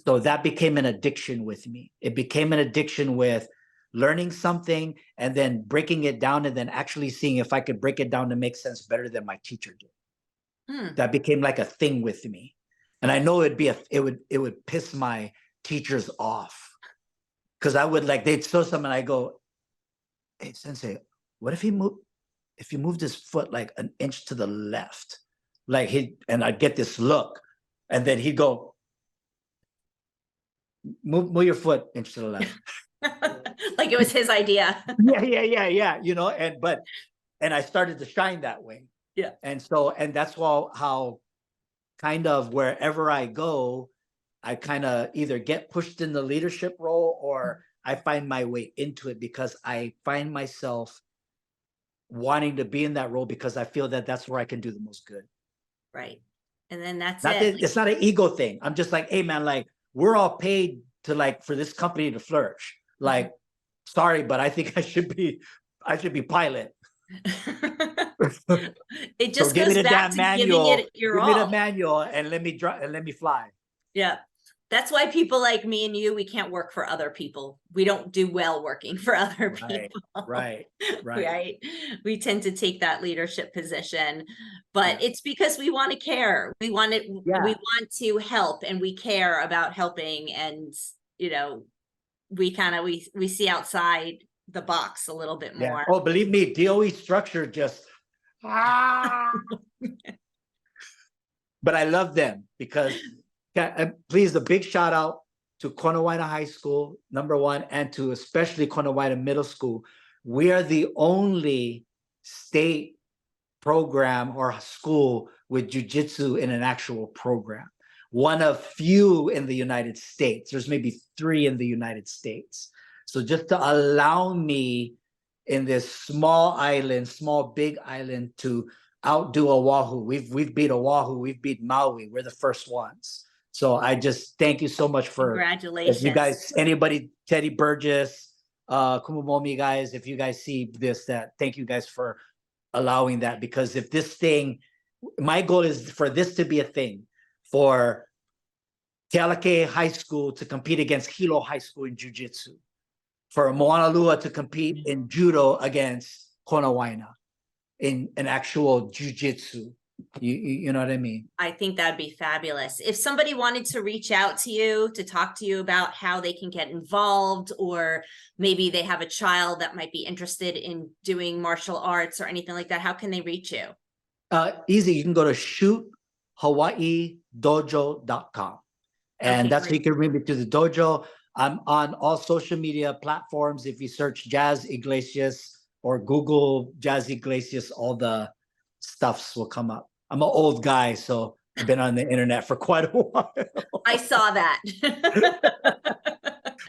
So that became an addiction with me. It became an addiction with learning something and then breaking it down and then actually seeing if I could break it down to make sense better than my teacher did. That became like a thing with me. And I know it would piss my teachers off, because I would they'd show something and I go, "Hey, sensei, what if you moved his foot like an inch to the left?" And I'd get this look, and then he'd go, move your foot inch to the left. Like it was his idea. Yeah. And I started to shine that way. Yeah. And that's how kind of wherever I go, I kind of either get pushed in the leadership role or I find my way into it, because I find myself wanting to be in that role because I feel that that's where I can do the most good. Right. And then that's Not it. that, it's not an ego thing. I'm just like, hey man, like we're all paid to for this company to flourish. Like, sorry, but I think I should be pilot. It just give goes me the back damn to manual. giving it your Give all. me the manual and let me fly. Yeah. That's why people like me and you, we can't work for other people. We don't do well working for other people. Right. Right. We tend to take that leadership position, but it's because we want to care. We want to help, and we care about helping. And, we see outside the box a little bit more. Oh, believe me, DOE structure just, but I love them because, please, a big shout out to Conahuina High School, #1, and to especially Conahuina Middle School. We are the only state program or school with jiu-jitsu in an actual program. One of few in the United States. There's maybe 3 in the United States. So just to allow me in this small big island to outdo Oahu. We've beat Oahu, we've beat Maui. We're the first ones. So I just thank you so much for, congratulations. If you guys, anybody, Teddy Burgess, Kumumomi guys, if you guys see this, that thank you guys for allowing that, because if this thing, my goal is for this to be a thing, for Kealakea High School to compete against Hilo High School in Jiu-Jitsu, for Moanalua to compete in Judo against Conahuina in an actual Jiu-Jitsu. You know what I mean? I think that'd be fabulous. If somebody wanted to reach out to you to talk to you about how they can get involved, or maybe they have a child that might be interested in doing martial arts or anything like that, how can they reach you? Easy. You can go to shoothawaiidojo.com. And that's where you can read me through the dojo. I'm on all social media platforms. If you search Jaz Yglesias or Google Jaz Yglesias, all the stuffs will come up. I'm an old guy, so I've been on the internet for quite a while. I saw that.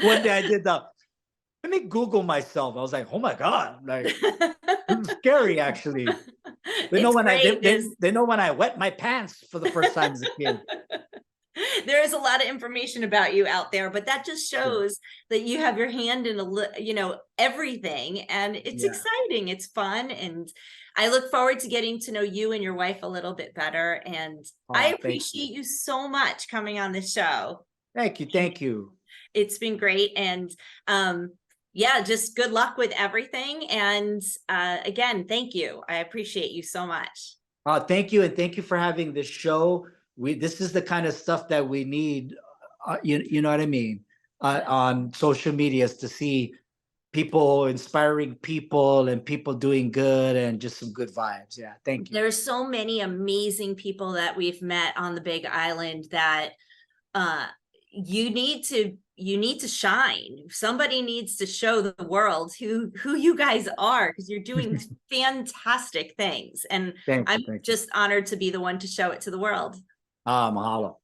One day I did let me Google myself. I was like, oh my God, like this is scary actually. They know It's when great. they know when I wet my pants for the first time as a kid. There is a lot of information about you out there, but that just shows that you have your hand in everything, and it's exciting, it's fun, and I look forward to getting to know you and your wife a little bit better, and I appreciate you so much coming on the show. Thank you. It's been great, and yeah, just good luck with everything, and again, thank you. I appreciate you so much. Thank you, and thank you for having this show. This is the kind of stuff that we need, you know what I mean, on social medias, to see people, inspiring people, and people doing good, and just some good vibes. Yeah, thank you. There's so many amazing people that we've met on the Big Island that you need to shine. Somebody needs to show the world who you guys are, because you're doing fantastic things, and I'm just honored to be the one to show it to the world. Mahalo.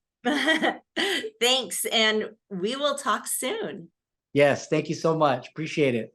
Thanks, and we will talk soon. Yes, thank you so much. Appreciate it.